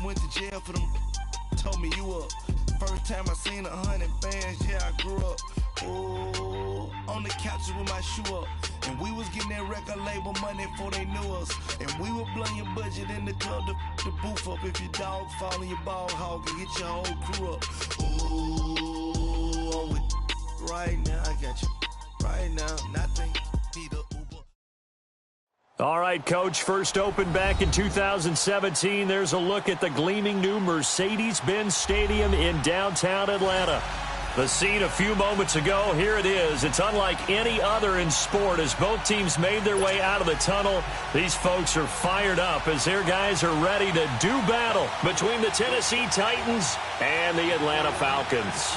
done went to jail for them. Told me you up. First time I seen 100 bands, yeah, I grew up. Ooh, on the couches with my shoe up. And we was getting that record label money before they knew us. And we were blowing your budget in the club to booth up. If your dog fall in your ball hog and get your whole crew up. Ooh, I'm with right now, I got you. Right now, nothing. Need a Uber. All right, Coach, first opened back in 2017. There's a look at the gleaming new Mercedes-Benz Stadium in downtown Atlanta. The scene a few moments ago, here it is. It's unlike any other in sport as both teams made their way out of the tunnel. These folks are fired up as their guys are ready to do battle between the Tennessee Titans and the Atlanta Falcons.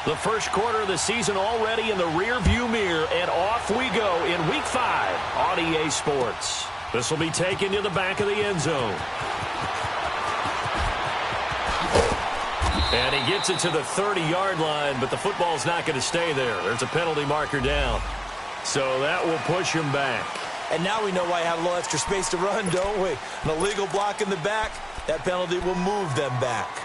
The first quarter of the season already in the rearview mirror, and off we go in Week 5 on EA Sports. This will be taken to the back of the end zone. And he gets it to the 30-yard line, but the football's not going to stay there. There's a penalty marker down. So that will push him back. And now we know why you have a little extra space to run, don't we? An illegal block in the back, that penalty will move them back.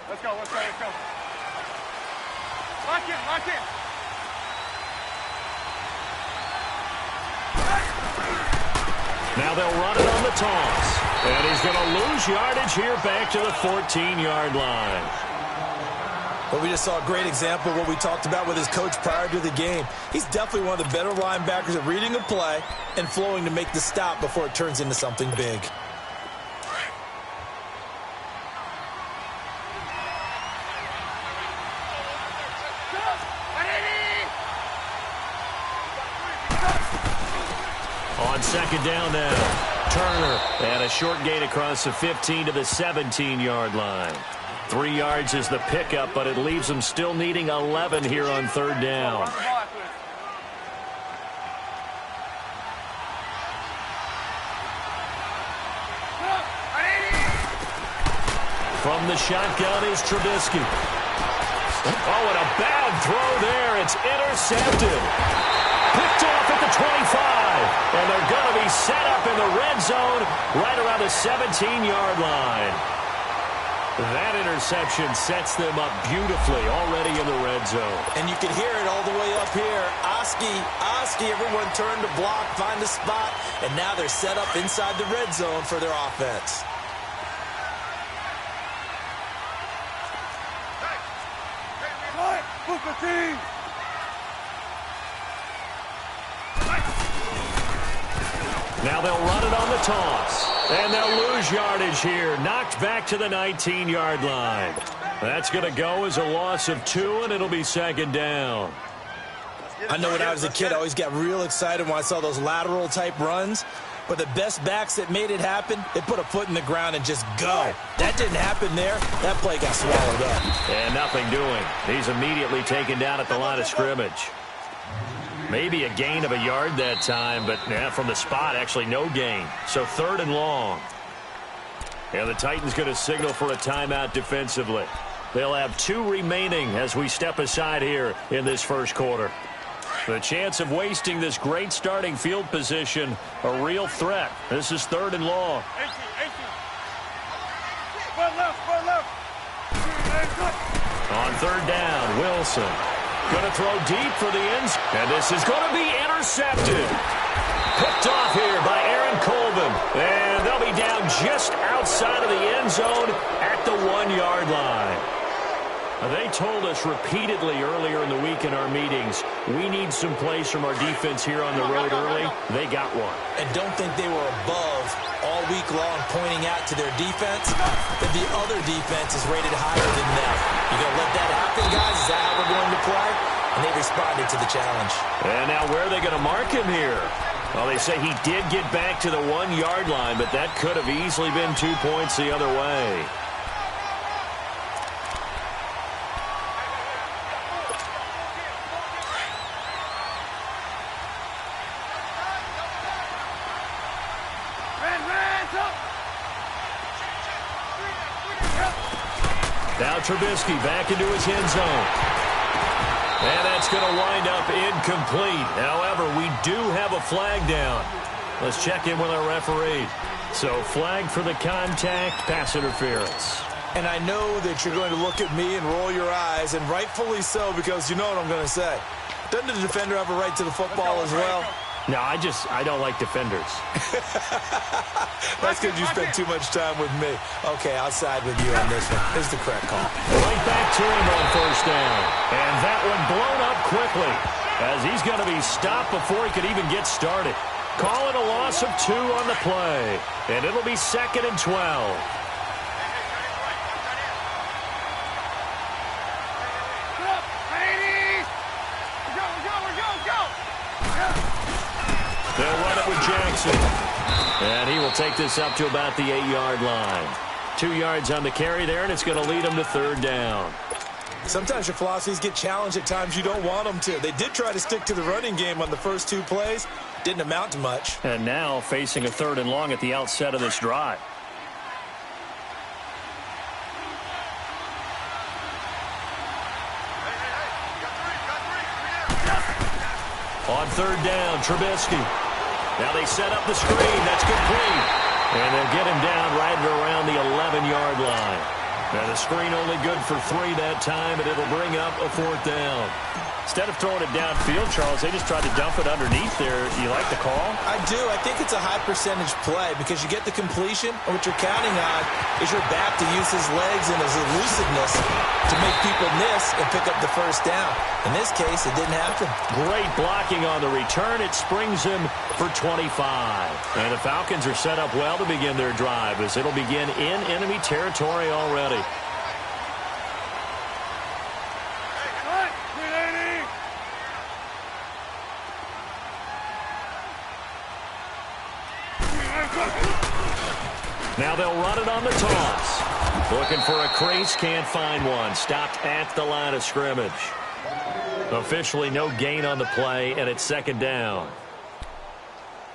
Let's go, let's go, let's go. Lock in, lock in. Now they'll run it on the toss. And he's going to lose yardage here back to the 14-yard line. Well, we just saw a great example of what we talked about with his coach prior to the game. He's definitely one of the better linebackers at reading a play and flowing to make the stop before it turns into something big. On second down now, Turner, and a short gain across the 15 to the 17-yard line. 3 yards is the pickup, but it leaves them still needing 11 here on third down. From the shotgun is Trubisky. Oh, and a bad throw there. It's intercepted. Picked off at the 25. And they're going to be set up in the red zone right around the 17-yard line. That interception sets them up beautifully already in the red zone. And you can hear it all the way up here. Oski, everyone turned to block, find the spot, and now they're set up inside the red zone for their offense. Now they'll run it on the toss. And they'll lose yardage here. Knocked back to the 19-yard line. That's going to go as a loss of 2, and it'll be second down. I know when I was a kid, I always got real excited when I saw those lateral-type runs. But the best backs that made it happen, they put a foot in the ground and just go. That didn't happen there. That play got swallowed up. And nothing doing. He's immediately taken down at the line of scrimmage. Maybe a gain of a yard that time, but from the spot, actually no gain. So third and long. And the Titans going to signal for a timeout defensively. They'll have 2 remaining as we step aside here in this first quarter. The chance of wasting this great starting field position, a real threat. This is third and long. 18. One left. On third down, Wilson. Going to throw deep for the ends. And this is going to be intercepted. Picked off here by Aaron Colvin. And they'll be down just outside of the end zone at the 1-yard line. They told us repeatedly earlier in the week in our meetings, we need some plays from our defense here on the road early. They got one. And don't think they were above all week long pointing out to their defense that the other defense is rated higher than them. You going to let that happen, guys? Is that how we're going to play? And they responded to the challenge. And now where are they going to mark him here? Well, they say he did get back to the 1-yard line, but that could have easily been 2 points the other way. Now Trubisky back into his end zone. And that's going to wind up incomplete. However, we do have a flag down. Let's check in with our referee. So flag for the contact, pass interference. And I know that you're going to look at me and roll your eyes, and rightfully so, because you know what I'm going to say. Doesn't the defender have a right to the football as well? No, I don't like defenders. That's because you spent too much time with me. Okay, I'll side with you on this one. This is the correct call. Right back to him on first down. And that one blown up quickly as he's going to be stopped before he could even get started. Call it a loss of 2 on the play. And it'll be 2nd and 12. They'll run it with Jackson. And he will take this up to about the 8-yard line. 2 yards on the carry there, and it's going to lead him to 3rd down. Sometimes your philosophies get challenged at times you don't want them to. They did try to stick to the running game on the first 2 plays. Didn't amount to much. And now facing a 3rd and long at the outset of this drive. On 3rd down, Trubisky. Now they set up the screen. That's complete. And they'll get him down right around the 11-yard line. Now the screen only good for 3 that time, and it'll bring up a 4th down. Instead of throwing it downfield, Charles, they just tried to dump it underneath there. You like the call? I do. I think it's a high percentage play because you get the completion, and what you're counting on is your back to use his legs and his elusiveness to make people miss and pick up the 1st down. In this case, it didn't happen. Great blocking on the return. It springs him for 25. And the Falcons are set up well to begin their drive as it'll begin in enemy territory already. Now they'll run it on the toss. Looking for a crease, can't find one. Stopped at the line of scrimmage. Officially no gain on the play, and it's 2nd down.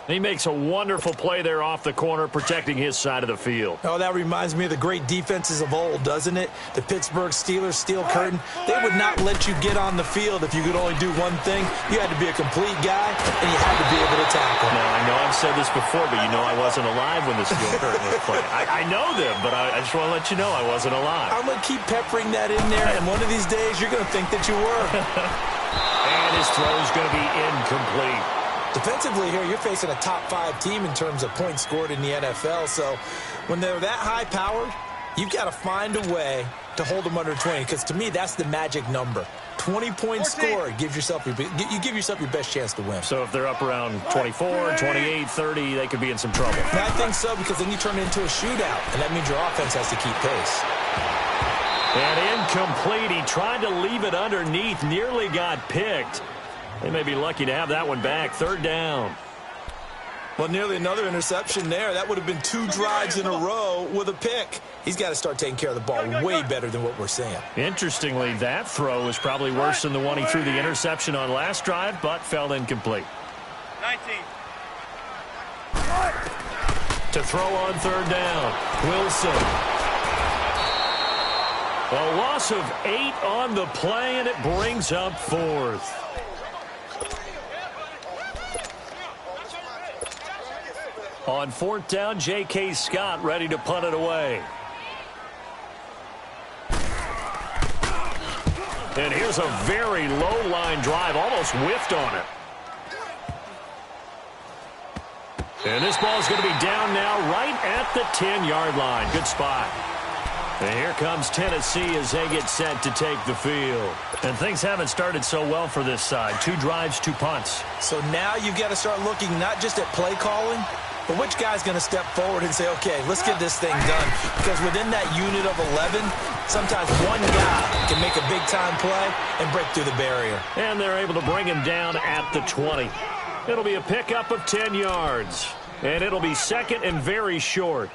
He makes a wonderful play there off the corner, protecting his side of the field. Oh, that reminds me of the great defenses of old, doesn't it? The Pittsburgh Steelers steel curtain. They would not let you get on the field if you could only do one thing. You had to be a complete guy, and you had to be able to tackle. Now, I know I've said this before, but you know I wasn't alive when the steel curtain was played. I know them, but I just want to let you know I wasn't alive. I'm going to keep peppering that in there, and one of these days you're going to think that you were. And his throw is going to be incomplete. Defensively here, you're facing a top 5 team in terms of points scored in the NFL. So when they're that high-powered, you've got to find a way to hold them under 20. Because to me, that's the magic number. 20 points scored gives yourself you give yourself your best chance to win. So if they're up around 24, 28, 30, they could be in some trouble. And I think so, because then you turn it into a shootout, and that means your offense has to keep pace. And incomplete. He tried to leave it underneath, nearly got picked. They may be lucky to have that one back. 3rd down. Well, nearly another interception there. That would have been 2 drives in a row with a pick. He's got to start taking care of the ball way better than what we're seeing. Interestingly, that throw is probably worse than the one he threw the interception on last drive, but fell incomplete. 19. To throw on 3rd down, Wilson. A loss of 8 on the play, and it brings up 4th. On 4th down, J.K. Scott ready to punt it away. And here's a very low-line drive, almost whiffed on it. And this ball is going to be down now right at the 10-yard line. Good spot. And here comes Tennessee as they get set to take the field. And things haven't started so well for this side. 2 drives, 2 punts. So now you've got to start looking not just at play calling, but which guy's going to step forward and say, okay, let's get this thing done. Because within that unit of 11, sometimes one guy can make a big-time play and break through the barrier. And they're able to bring him down at the 20. It'll be a pickup of 10 yards. And it'll be 2nd and very short.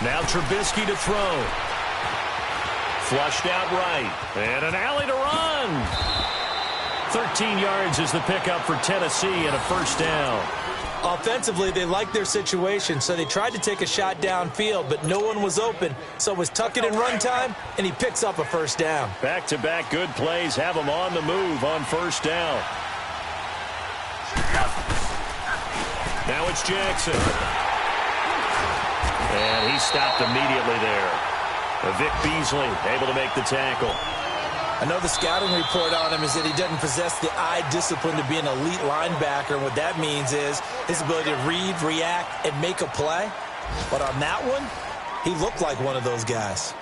Now Trubisky to throw. Flushed out right. And an alley to run. 13 yards is the pickup for Tennessee and a first down. Offensively, they liked their situation, so they tried to take a shot downfield, but no one was open. So it was tuck it and run time, and he picks up a first down. Back-to-back good plays have him on the move on first down. Now it's Jackson. And he stopped immediately there. Vic Beasley able to make the tackle. I know the scouting report on him is that he doesn't possess the eye discipline to be an elite linebacker. And what that means is his ability to read, react, and make a play. But on that one, he looked like one of those guys.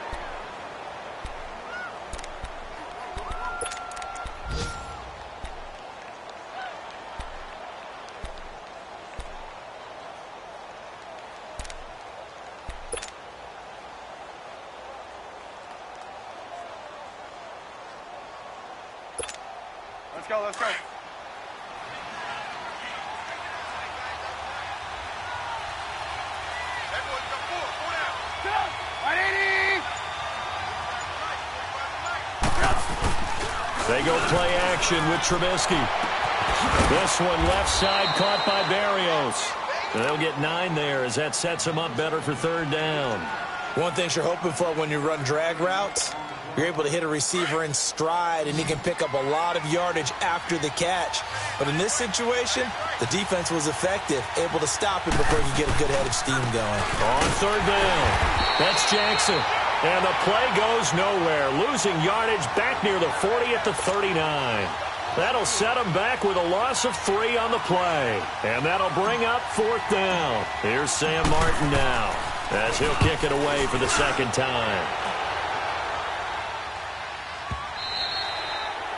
Let's go. They go play action with Trubisky. This one left side caught by Barrios. They'll get 9 there as that sets them up better for third down. One thing you're hoping for when you run drag routes, you're able to hit a receiver in stride, and he can pick up a lot of yardage after the catch. But in this situation, the defense was effective, able to stop him before he could get a good head of steam going. On third down, that's Jackson. And the play goes nowhere, losing yardage back near the 40 at the 39. That'll set him back with a loss of 3 on the play. And that'll bring up fourth down. Here's Sam Martin now, as he'll kick it away for the second time.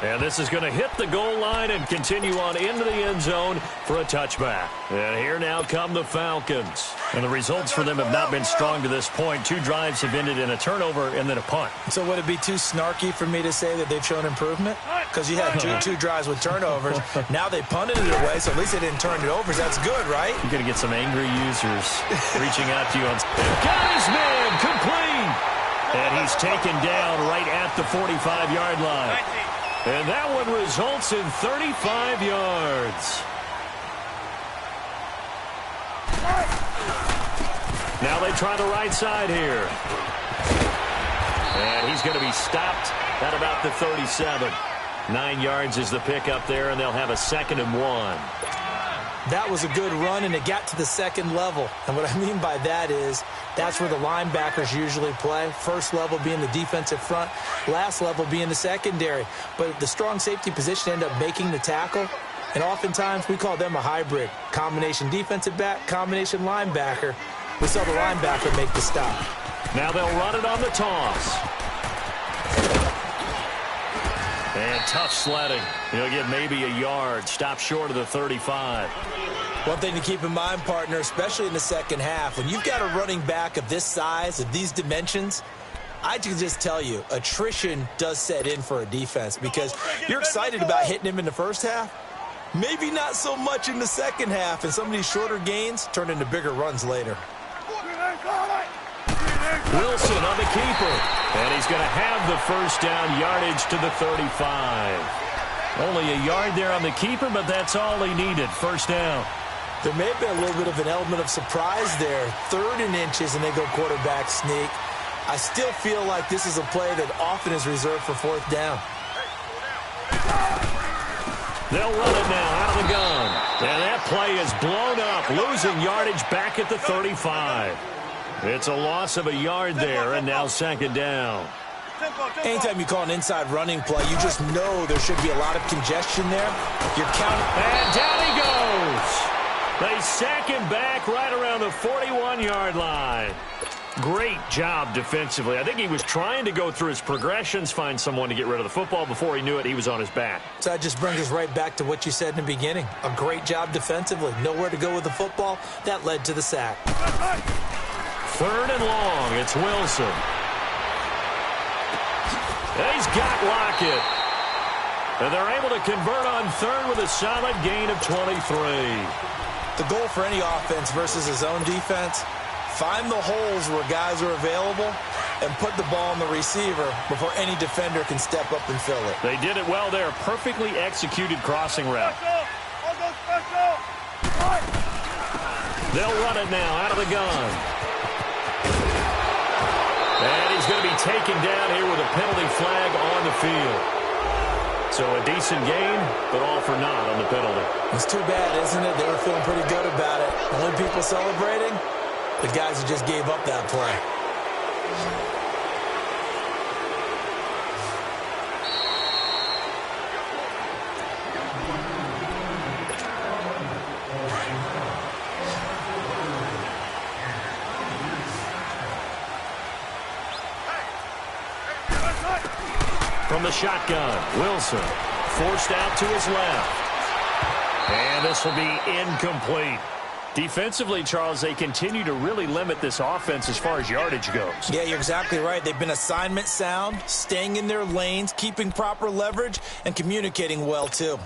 And this is going to hit the goal line and continue on into the end zone for a touchback. And here now come the Falcons. And the results for them have not been strong to this point. 2 drives have ended in a turnover and then a punt. So would it be too snarky for me to say that they've shown improvement? Because you had two drives with turnovers. Now they punted it away, so at least they didn't turn it over. That's good, right? You're going to get some angry users reaching out to you on... Got his man, complete! And he's taken down right at the 45-yard line. And that one results in 35 yards. Now they try the right side here. And he's going to be stopped at about the 37. 9 yards is the pickup there, and they'll have a 2nd and 1. That was a good run, and it got to the second level. And what I mean by that is that's where the linebackers usually play. First level being the defensive front, last level being the secondary. But the strong safety position ended up making the tackle, and oftentimes we call them a hybrid. Combination defensive back, combination linebacker. We saw the linebacker make the stop. Now they'll run it on the toss. And tough sledding. He'll get maybe a yard. Stop short of the 35. One thing to keep in mind, partner, especially in the second half, when you've got a running back of this size, of these dimensions, I can just tell you, attrition does set in for a defense because you're excited about hitting him in the first half. Maybe not so much in the second half, and some of these shorter gains turn into bigger runs later. Wilson on the keeper. And he's going to have the first down, yardage to the 35. Only a yard there on the keeper, but that's all he needed. First down. There may have been a little bit of an element of surprise there. 3rd and inches, and they go quarterback sneak. I still feel like this is a play that often is reserved for 4th down. They'll run it now out of the gun. And that play is blown up, losing yardage back at the 35. It's a loss of a yard there, and now 2nd down. Anytime you call an inside running play, you just know there should be a lot of congestion there. You're counting. And down he goes. They sack him back right around the 41-yard line. Great job defensively. I think he was trying to go through his progressions, find someone to get rid of the football. Before he knew it, he was on his back. So that just brings us right back to what you said in the beginning. A great job defensively. Nowhere to go with the football. That led to the sack. 3rd and long. It's Wilson. He's got Lockett. And they're able to convert on 3rd with a solid gain of 23. The goal for any offense versus his own defense, Find the holes where guys are available and put the ball on the receiver before any defender can step up and fill it. They did it well there. Perfectly executed crossing route. They'll run it now out of the gun. And he's going to be taken down here with a penalty flag on the field. So a decent gain, but all for naught on the penalty. It's too bad, isn't it? They were feeling pretty good about it. Only people celebrating, the guys who just gave up that play. From the shotgun, Wilson forced out to his left. And this will be incomplete. Defensively, Charles, they continue to really limit this offense as far as yardage goes. Yeah, you're exactly right. They've been assignment sound, staying in their lanes, keeping proper leverage, and communicating well, too.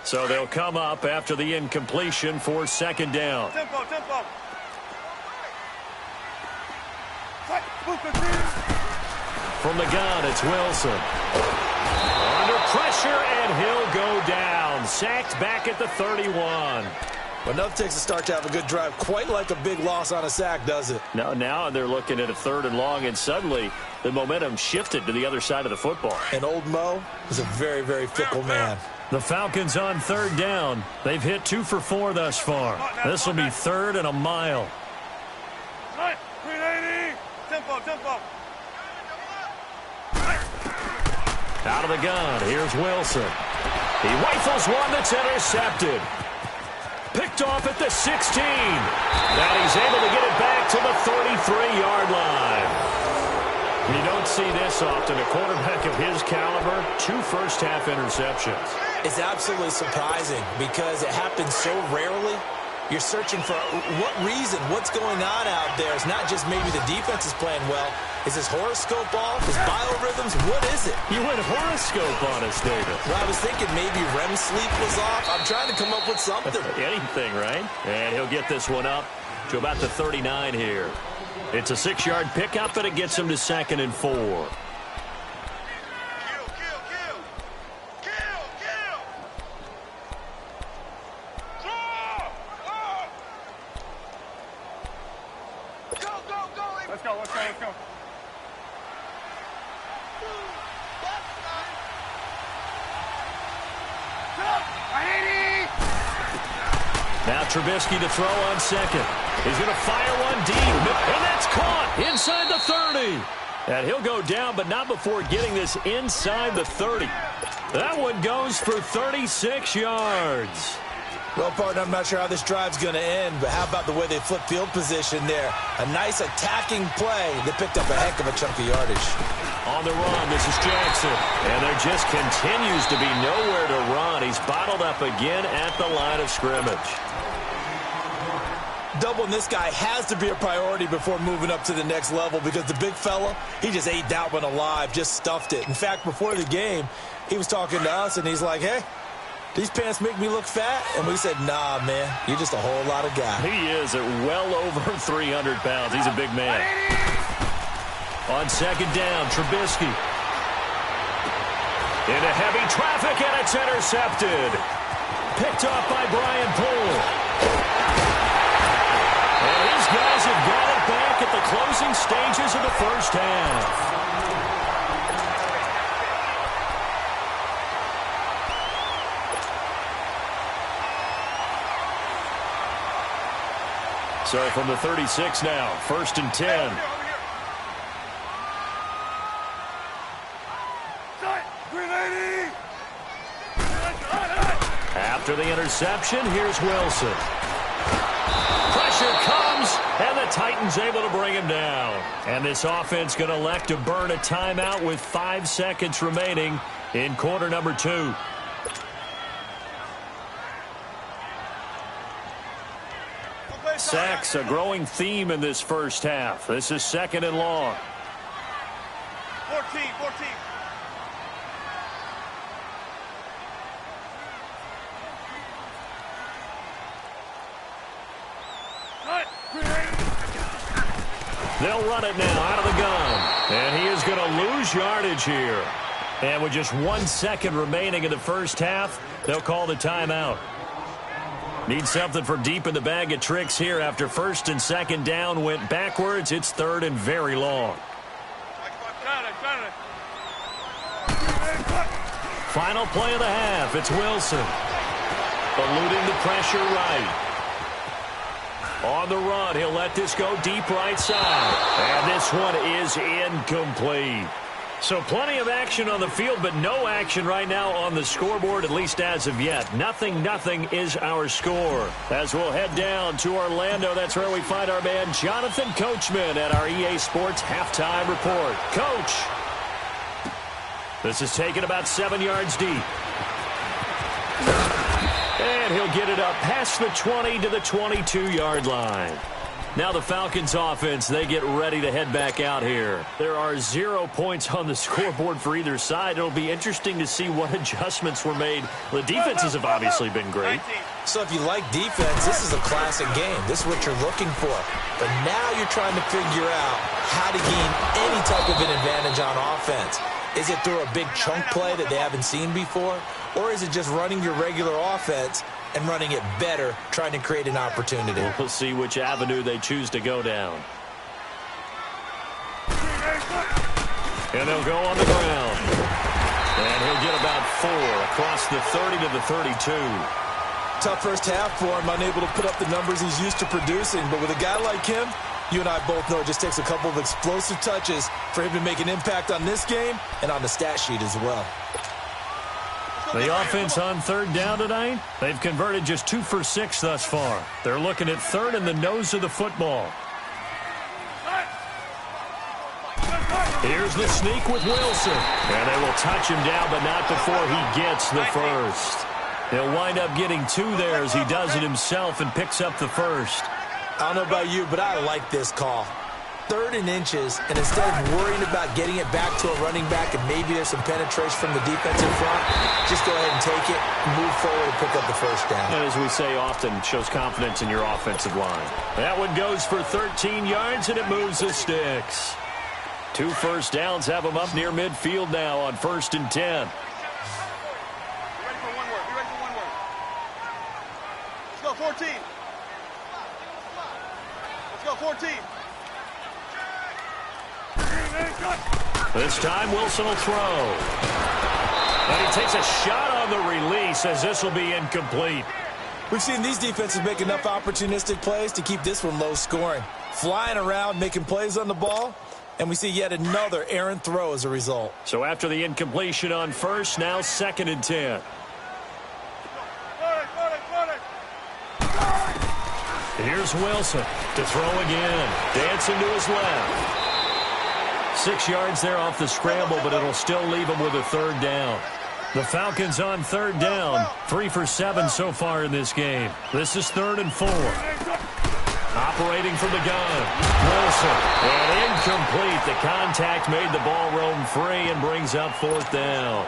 So they'll come up after the incompletion for second down. Tempo. From the gun, it's Wilson. Under pressure, and he'll go down. Sacked back at the 31. But enough takes to start to have a good drive. Quite like a big loss on a sack, does it? Now they're looking at a 3rd and long, and suddenly the momentum shifted to the other side of the football. And old Mo is a very, very fickle man. The Falcons on 3rd down. They've hit 2 for 4 thus far. This will be 3rd and a mile. 380. Tempo. Out of the gun, here's Wilson. He rifles one that's intercepted. Picked off at the 16. Now he's able to get it back to the 33-yard line. You don't see this often. A quarterback of his caliber, 2 first-half interceptions. It's absolutely surprising because it happens so rarely. You're searching for what reason, what's going on out there. It's not just maybe the defense is playing well. Is his horoscope off? His biorhythms? What is it? You went horoscope on us, David. Well, I was thinking maybe REM sleep was off. I'm trying to come up with something. Anything, right? And he'll get this one up to about the 39 here. It's a 6-yard pickup, and it gets him to 2nd and 4. Let's go. Now Trubisky to throw on 2nd. He's going to fire one deep, and that's caught inside the 30. And he'll go down, but not before getting this inside the 30. That one goes for 36 yards. Well, partner, I'm not sure how this drive's going to end, but how about the way they flip field position there? A nice attacking play. They picked up a heck of a chunk of yardage. On the run, this is Jackson. And there just continues to be nowhere to run. He's bottled up again at the line of scrimmage. Doubling this guy has to be a priority before moving up to the next level because the big fella, he just ate that one alive, just stuffed it. In fact, before the game, he was talking to us, and he's like, hey, these pants make me look fat? And we said, nah, man, you're just a whole lot of guy. He is at well over 300 pounds. He's a big man. On 2nd down, Trubisky. Into heavy traffic, and it's intercepted. Picked off by Brian Poole. And these guys have got it back at the closing stages of the first half. So from the 36 now, 1st and 10. After the interception, here's Wilson. Pressure comes, and the Titans able to bring him down. And this offense going to elect to burn a timeout with 5 seconds remaining in quarter number 2. Sacks, a growing theme in this first half. This is 2nd and long. 14. They'll run it now out of the gun. And he is going to lose yardage here. And with just 1 second remaining in the first half, they'll call the timeout. Need something for deep in the bag of tricks here. After first and second down went backwards, it's third and very long. Final play of the half. It's Wilson. Eluding the pressure right. On the run, he'll let this go deep right side. And this one is incomplete. So plenty of action on the field, but no action right now on the scoreboard, at least as of yet. 0-0 is our score. As we'll head down to Orlando, that's where we find our man Jonathan Coachman at our EA Sports Halftime Report. Coach, this is taken about 7 yards deep. And he'll get it up past the 20 to the 22-yard line. Now the Falcons offense, they get ready to head back out here. There are 0 points on the scoreboard for either side. It'll be interesting to see what adjustments were made. The defenses have obviously been great. So if you like defense, this is a classic game. This is what you're looking for. But now you're trying to figure out how to gain any type of an advantage on offense. Is it through a big chunk play that they haven't seen before? Or is it just running your regular offense and running it better, trying to create an opportunity? We'll see which avenue they choose to go down. And they'll go on the ground. And he'll get about 4 across the 30 to the 32. Tough first half for him, unable to put up the numbers he's used to producing. But with a guy like him, you and I both know it just takes a couple of explosive touches for him to make an impact on this game and on the stat sheet as well. The offense on third down tonight, they've converted just 2 for 6 thus far. They're looking at third in the nose of the football. Here's the sneak with Wilson. And they will touch him down, but not before he gets the first. He'll wind up getting 2 there as he does it himself and picks up the first. I don't know about you, but I like this call. 3rd and inches, and instead of worrying about getting it back to a running back and maybe there's some penetration from the defense in front, just go ahead and take it, move forward, and pick up the first down. And as we say often, shows confidence in your offensive line. That one goes for 13 yards, and it moves the sticks. 2 first downs have them up near midfield now on 1st and 10. Be ready for one word. Be ready for one word. Let's go, 14. Let's go, 14. This time, Wilson will throw. And he takes a shot on the release as this will be incomplete. We've seen these defenses make enough opportunistic plays to keep this one low scoring. Flying around, making plays on the ball, and we see yet another errant throw as a result. So after the incompletion on first, now 2nd and 10. Here's Wilson to throw again. Dancing to his left. 6 yards there off the scramble, but it'll still leave him with a 3rd down. The Falcons on 3rd down. 3 for 7 so far in this game. This is 3rd and 4. Operating from the gun. Wilson. And incomplete. The contact made the ball roam free and brings up 4th down.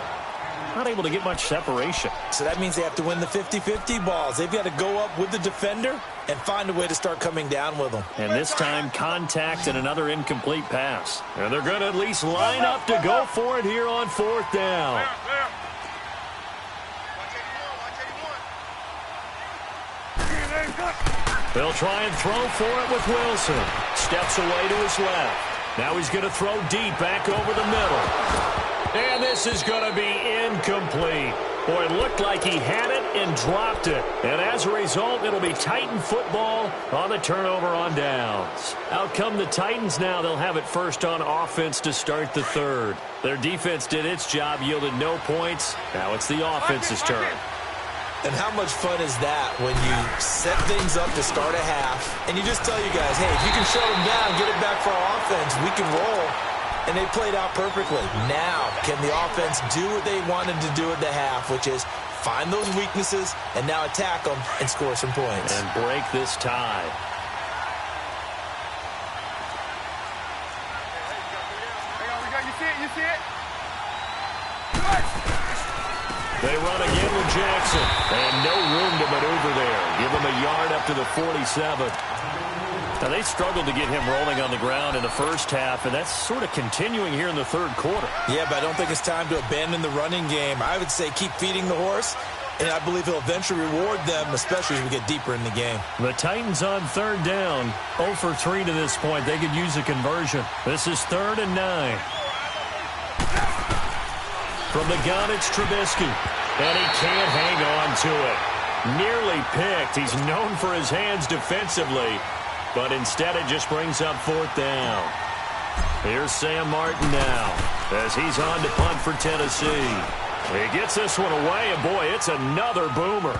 Not able to get much separation. So that means they have to win the 50-50 balls. They've got to go up with the defender and find a way to start coming down with them. And this time, contact and another incomplete pass. And they're going to at least line up to go for it here on 4th down. They'll try and throw for it with Wilson. Steps away to his left. Now he's going to throw deep back over the middle. And this is going to be incomplete. Boy, it looked like he had it and dropped it. And as a result, it'll be Titan football on the turnover on downs. Out come the Titans now. They'll have it first on offense to start the 3rd. Their defense did its job, yielded no points. Now it's the offense's turn. And how much fun is that when you set things up to start a half and you just tell you guys, hey, if you can shut them down, get it back for our offense, we can roll. And they played out perfectly. Now, can the offense do what they wanted to do at the half, which is find those weaknesses and now attack them and score some points. And break this tie. You see it? You see it? They run again with Jackson. And no room to maneuver there. Give him a yard up to the 47. Now, they struggled to get him rolling on the ground in the first half, and that's sort of continuing here in the third quarter. Yeah, but I don't think it's time to abandon the running game. I would say keep feeding the horse, and I believe he'll eventually reward them, especially as we get deeper in the game. The Titans on third down, 0 for 3 to this point. They could use a conversion. This is 3rd and 9. From the gun, it's Trubisky, and he can't hang on to it. Nearly picked. He's known for his hands defensively, but instead it just brings up 4th down. Here's Sam Martin now as he's on to punt for Tennessee. He gets this one away, and boy, it's another boomer.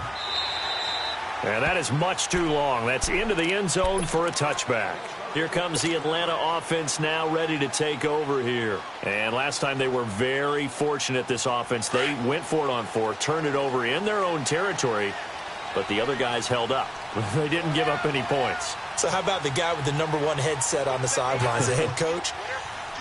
And that is much too long. That's into the end zone for a touchback. Here comes the Atlanta offense now ready to take over here. And last time they were very fortunate, this offense. They went for it on 4th, turned it over in their own territory, but the other guys held up. They didn't give up any points. So how about the guy with the #1 headset on the sidelines, the head coach?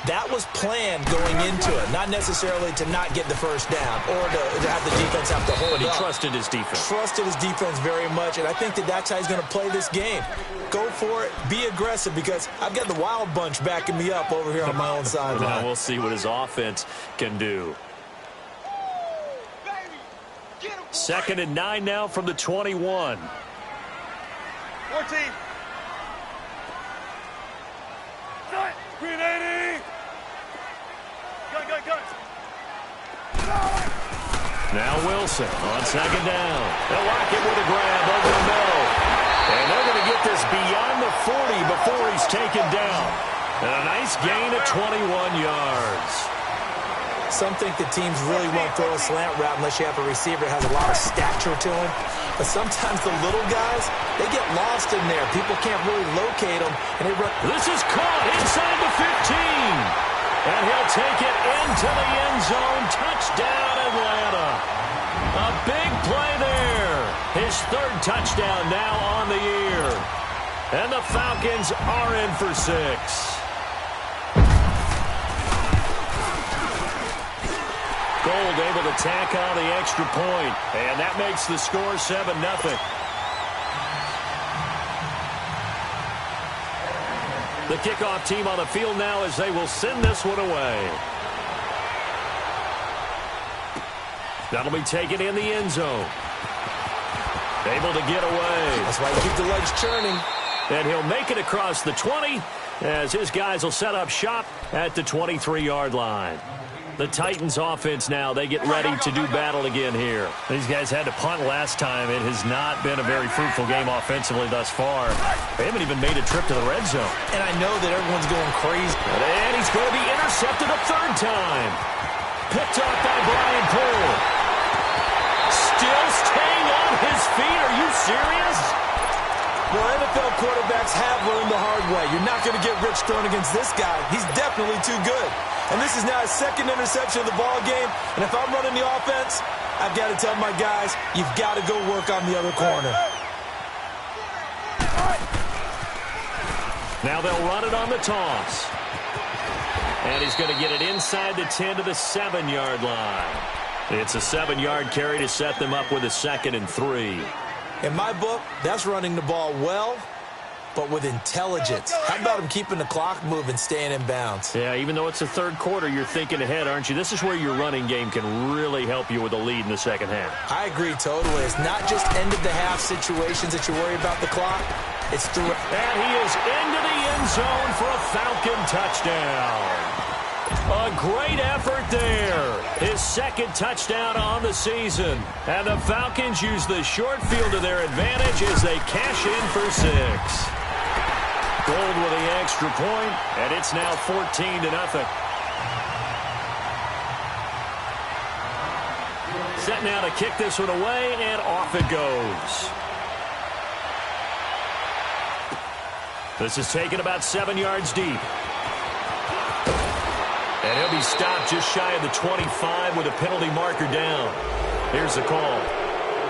That was planned going into it, not necessarily to not get the first down or to have the defense have to hold up. But he trusted his defense. Trusted his defense very much, and I think that's how he's going to play this game. Go for it, be aggressive, because I've got the wild bunch backing me up over here on my own sideline. Now we'll see what his offense can do. 2nd and 9 now from the 21. 14. Green 80. Gun. Now Wilson on 2nd down. They'll lock it with a grab over the middle. And they're going to get this beyond the 40 before he's taken down. And a nice gain of 21 yards. Some think the teams really won't throw a slant route unless you have a receiver that has a lot of stature to him. But sometimes the little guys, they get lost in there. People can't really locate them, and they run. This is caught inside the 15. And he'll take it into the end zone. Touchdown, Atlanta. A big play there. His 3rd touchdown now on the year. And the Falcons are in for 6. Gold able to tack on the extra point, and that makes the score 7-0. The kickoff team on the field now as they will send this one away. That'll be taken in the end zone. Able to get away. That's why you keep the legs churning. And he'll make it across the 20 as his guys will set up shop at the 23-yard line. The Titans offense now, they get ready to do battle again here. These guys had to punt last time. It has not been a very fruitful game offensively thus far. They haven't even made a trip to the red zone. And I know that everyone's going crazy. And he's going to be intercepted a 3rd time. Picked off by Brian Poole. Still staying on his feet. Are you serious? Well, NFL quarterbacks have learned the hard way. You're not going to get rich thrown against this guy. He's definitely too good. And this is now his 2nd interception of the ball game. And if I'm running the offense, I've got to tell my guys, you've got to go work on the other corner. Now they'll run it on the toss. And he's going to get it inside the 10 to the 7-yard line. It's a 7-yard carry to set them up with a 2nd and 3. In my book, that's running the ball well, but with intelligence. How about him keeping the clock moving, staying in bounds? Yeah, even though it's the 3rd quarter, you're thinking ahead, aren't you? This is where your running game can really help you with a lead in the 2nd half. I agree totally. It's not just end-of-the-half situations that you worry about the clock. It's through. And he is into the end zone for a Falcon touchdown. A great effort there. His 2nd touchdown on the season. And the Falcons use the short field to their advantage as they cash in for 6. Gold with the extra point, and it's now 14-0. Set now to kick this one away, and off it goes. This is taken about 7 yards deep. And he'll be stopped just shy of the 25 with a penalty marker down. Here's the call.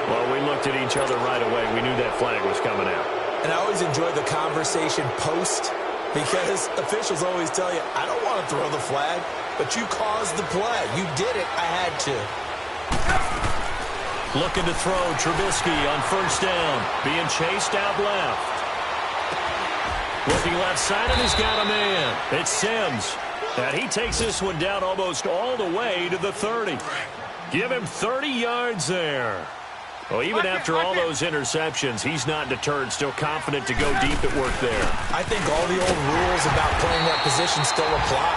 Well, we looked at each other right away. We knew that flag was coming out. And I always enjoy the conversation post because officials always tell you, I don't want to throw the flag, but you caused the play. You did it. I had to. Looking to throw Trubisky on 1st down. Being chased out left. Looking left side, and he's got a man. It's Sims. And he takes this one down almost all the way to the 30. Give him 30 yards there. Well, even after all those interceptions, he's not deterred, still confident to go deep at work there. I think all the old rules about playing that position still apply.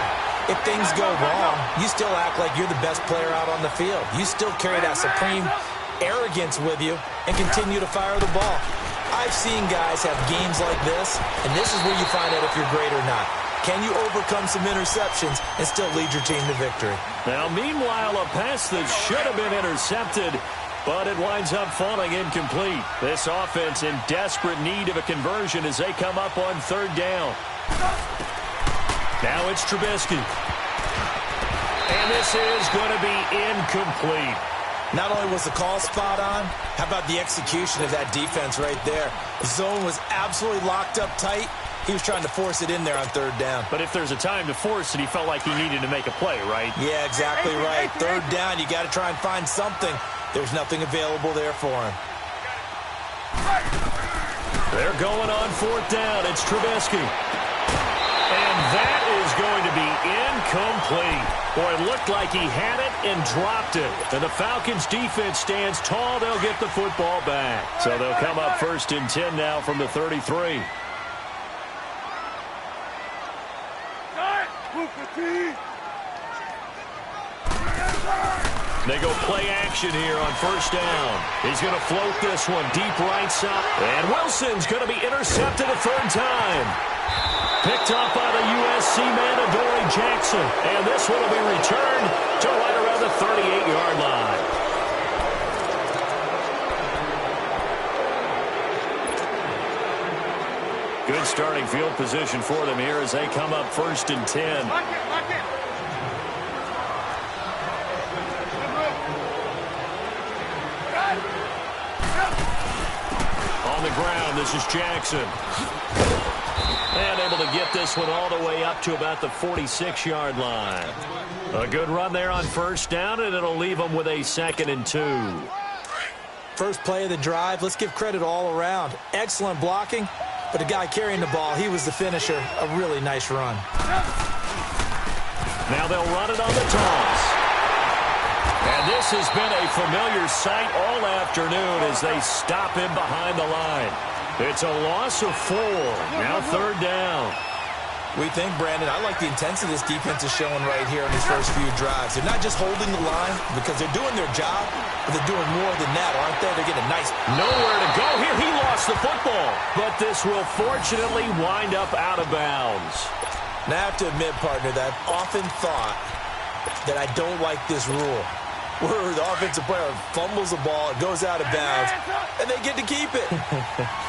If things go wrong, you still act like you're the best player out on the field. You still carry that supreme arrogance with you and continue to fire the ball. I've seen guys have games like this, and this is where you find out if you're great or not. Can you overcome some interceptions and still lead your team to victory? Now, meanwhile, a pass that should have been intercepted, but it winds up falling incomplete. This offense in desperate need of a conversion as they come up on third down. Now it's Trubisky. And this is going to be incomplete. Not only was the call spot on, how about the execution of that defense right there? The zone was absolutely locked up tight. He was trying to force it in there on third down. But if there's a time to force it, he felt like he needed to make a play, right? Yeah, exactly right. Third down, you got to try and find something. There's nothing available there for him. They're going on fourth down. It's Trubisky. And that is going to be incomplete. Boy, it looked like he had it and dropped it. And the Falcons' defense stands tall. They'll get the football back. So they'll come up 1st and 10 now from the 33. They go play action here on first down. He's going to float this one deep right side. And Wilson's going to be intercepted a third time. Picked up by the USC man, Adoree Jackson. And this one will be returned to right around the 38-yard line. Good starting field position for them here as they come up 1st and 10. On the ground, this is Jackson. And able to get this one all the way up to about the 46-yard line. A good run there on first down, and it'll leave them with a 2nd and 2. First play of the drive, let's give credit all around. Excellent blocking, but the guy carrying the ball, he was the finisher. A really nice run. Now they'll run it on the toss. And this has been a familiar sight all afternoon as they stop him behind the line. It's a loss of 4. Now third down. We think, Brandon, I like the intensity this defense is showing right here in these first few drives. They're not just holding the line because they're doing their job, but they're doing more than that, aren't they? They're getting a nice... Nowhere to go here. He lost the football. But this will fortunately wind up out of bounds. Now, I have to admit, partner, that I've often thought that I don't like this rule, where the offensive player fumbles the ball, it goes out of bounds, and they get to keep it.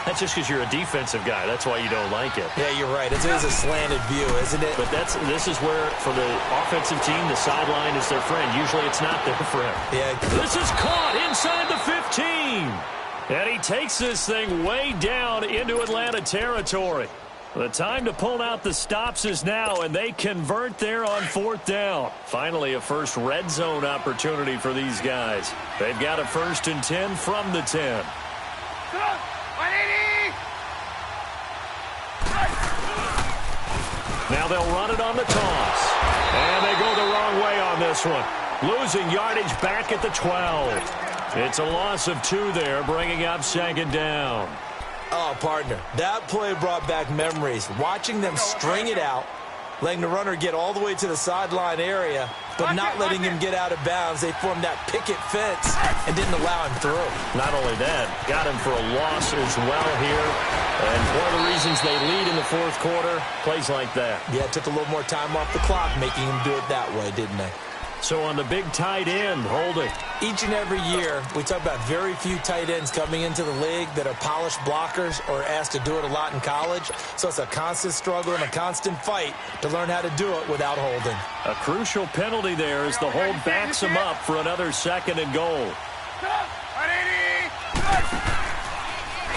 That's just because you're a defensive guy. That's why you don't like it. Yeah, you're right. It is a slanted view, isn't it? But this is where, for the offensive team, the sideline is their friend. Usually it's not their friend. Yeah. This is caught inside the 15. And he takes this thing way down into Atlanta territory. The time to pull out the stops is now, and they convert there on fourth down. Finally, a first red zone opportunity for these guys. They've got a 1st and 10 from the 10. Now they'll run it on the toss. And they go the wrong way on this one. Losing yardage back at the 12. It's a loss of 2 there, bringing up 2nd down. Oh, partner, that play brought back memories. Watching them string it out, letting the runner get all the way to the sideline area, but not letting him get out of bounds. They formed that picket fence and didn't allow him through. Not only that, got him for a loss as well here. And one of the reasons they lead in the fourth quarter, plays like that. Yeah, it took a little more time off the clock, making him do it that way, didn't they? So on the big tight end, holding. Each and every year, we talk about very few tight ends coming into the league that are polished blockers or asked to do it a lot in college. So it's a constant struggle and a constant fight to learn how to do it without holding. A crucial penalty there as the hold backs him up for another 2nd and goal.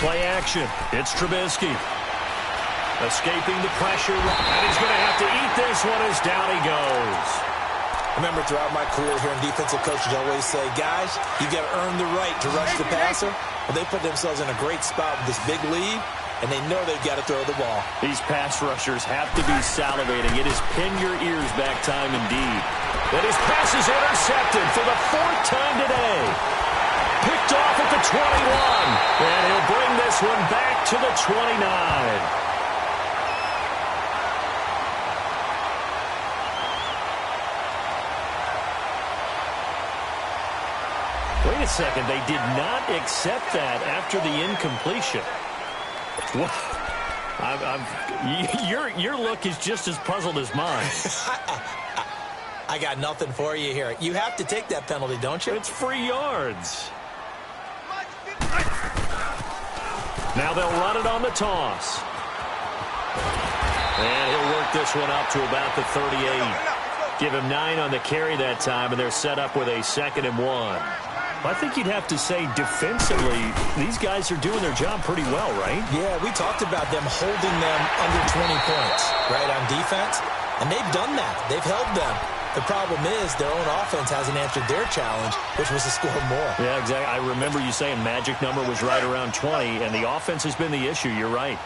Play action. It's Trubisky. Escaping the pressure. And he's going to have to eat this one as down he goes. I remember throughout my career hearing defensive coaches always say, guys, you got to earn the right to rush the passer. Well, they put themselves in a great spot with this big lead, and they know they've got to throw the ball. These pass rushers have to be salivating. It is pin your ears back time indeed. And his pass is intercepted for the 4th time today. Picked off at the 21. And he'll bring this one back to the 29. Wait a second, they did not accept that after the incompletion. Your look is just as puzzled as mine. I got nothing for you here. You have to take that penalty, don't you? It's free yards. Now they'll run it on the toss. And he'll work this one up to about the 38. Give him 9 on the carry that time, and they're set up with a 2nd and 1. I think you'd have to say defensively, these guys are doing their job pretty well, right? Yeah, we talked about them holding them under 20 points, right, on defense. And they've done that. They've held them. The problem is their own offense hasn't answered their challenge, which was to score more. Yeah, exactly. I remember you saying magic number was right around 20, and the offense has been the issue. You're right.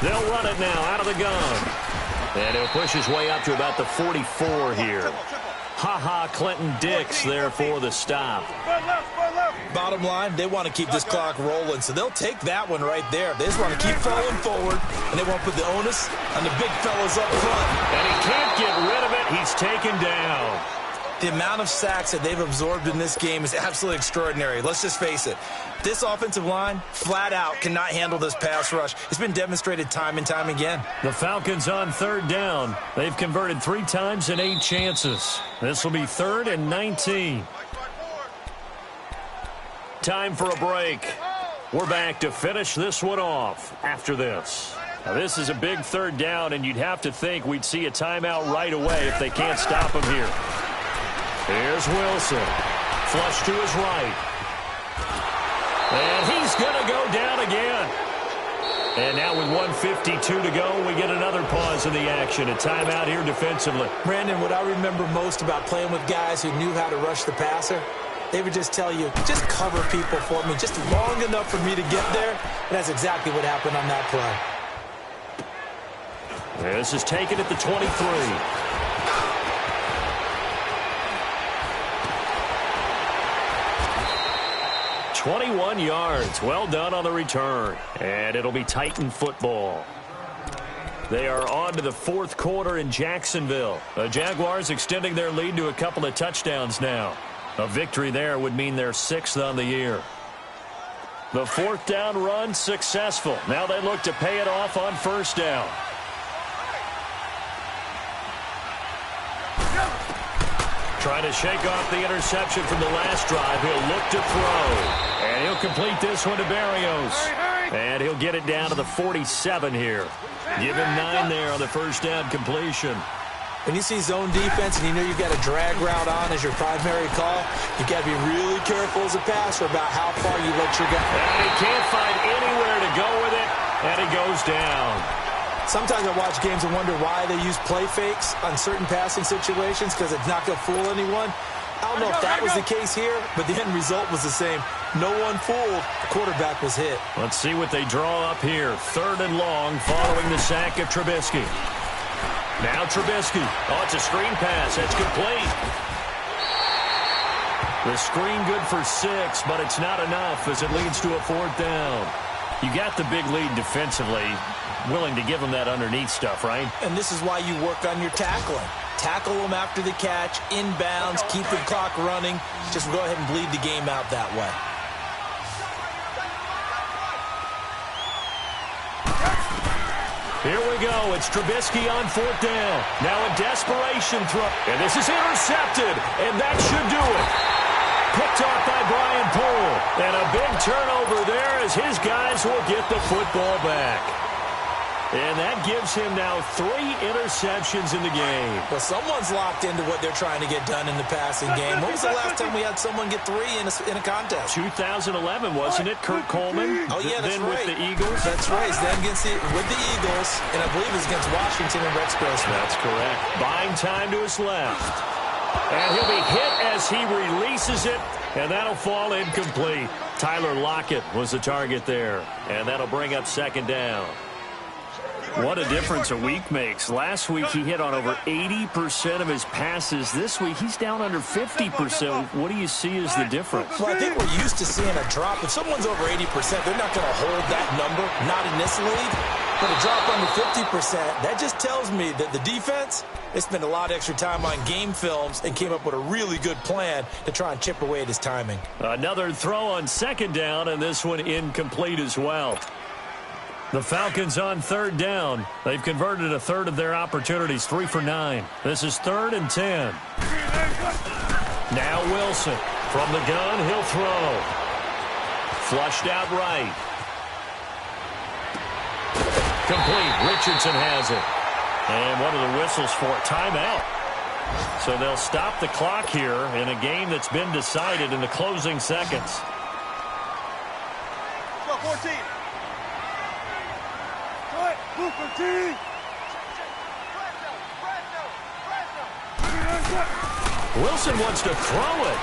They'll run it now out of the gun. And he'll push his way up to about the 44 here. Ha-ha, Clinton Dix there for the stop. Bottom line, they want to keep this clock rolling, so they'll take that one right there. They just want to keep falling forward, and they won't put the onus on the big fellas up front. And he can't get rid of it. He's taken down. The amount of sacks that they've absorbed in this game is absolutely extraordinary. Let's just face it. This offensive line, flat out, cannot handle this pass rush. It's been demonstrated time and time again. The Falcons on 3rd down. They've converted 3 times in 8 chances. This will be 3rd and 19. Time for a break. We're back to finish this one off after this. Now, this is a big 3rd down, and you'd have to think we'd see a timeout right away if they can't stop him here. Here's Wilson. Flush to his right. And he's going to go down again. And now with 1:52 to go, we get another pause in the action. A timeout here defensively. Brandon, what I remember most about playing with guys who knew how to rush the passer, they would just tell you, just cover people for me, just long enough for me to get there. And that's exactly what happened on that play. This is taken at the 23. 21 yards. Well done on the return. And it'll be Titan football. They are on to the 4th quarter in Jacksonville. The Jaguars extending their lead to a couple of touchdowns now. A victory there would mean they're 6th on the year. The 4th down run successful. Now they look to pay it off on 1st down. Trying to shake off the interception from the last drive. He'll look to throw. And he'll complete this one to Barrios. And he'll get it down to the 47 here. Give him 9 there on the 1st down completion. When you see zone defense and you know you've got a drag route on as your primary call, you've got to be really careful as a passer about how far you let your guy. And he can't find anywhere to go with it. And he goes down. Sometimes I watch games and wonder why they use play fakes on certain passing situations because it's not going to fool anyone. I don't know if that was the case here, but the end result was the same. No one fooled. The quarterback was hit. Let's see what they draw up here. 3rd and long following the sack of Trubisky. Now Trubisky. Oh, it's a screen pass. That's complete. The screen good for 6, but it's not enough as it leads to a 4th down. You got the big lead defensively. Willing to give them that underneath stuff, right? And this is why you work on your tackling. Tackle them after the catch, inbounds, keep the clock running. Just go ahead and bleed the game out that way. Here we go. It's Trubisky on 4th down. Now a desperation throw. And this is intercepted. And that should do it. Picked off by Brian Poole. And a big turnover there as his guys will get the football back. And that gives him now 3 interceptions in the game. Well, someone's locked into what they're trying to get done in the passing game. When was the last time we had someone get 3 in a contest? 2011, wasn't it? Kurt Coleman. Oh, yeah, that's then right. with the Eagles. That's right. Then with the Eagles, and I believe it was against Washington and Rex Grossman. That's correct. Buying time to his left. And he'll be hit as he releases it, and that'll fall incomplete. Tyler Lockett was the target there, and that'll bring up 2nd down. What a difference a week makes. Last week he hit on over 80% of his passes. This week he's down under 50%. What do you see as the difference? Well, I think we're used to seeing a drop. If someone's over 80%, they're not going to hold that number, not in this league. But a drop under 50%, that just tells me that the defense, they spent a lot of extra time on game films and came up with a really good plan to try and chip away at his timing. Another throw on 2nd down, and this one incomplete as well. The Falcons on 3rd down. They've converted a third of their opportunities, 3 for 9. This is 3rd and 10. Now Wilson. From the gun, he'll throw. Flushed out right. Complete. Richardson has it. And what are the whistles for? Timeout. So they'll stop the clock here in a game that's been decided in the closing seconds. Go 14. Wilson wants to throw it.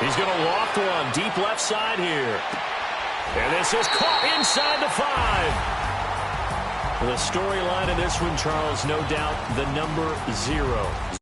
He's going to loft one deep left side here. And this is caught inside the 5. The storyline of this one, Charles, no doubt the number 0.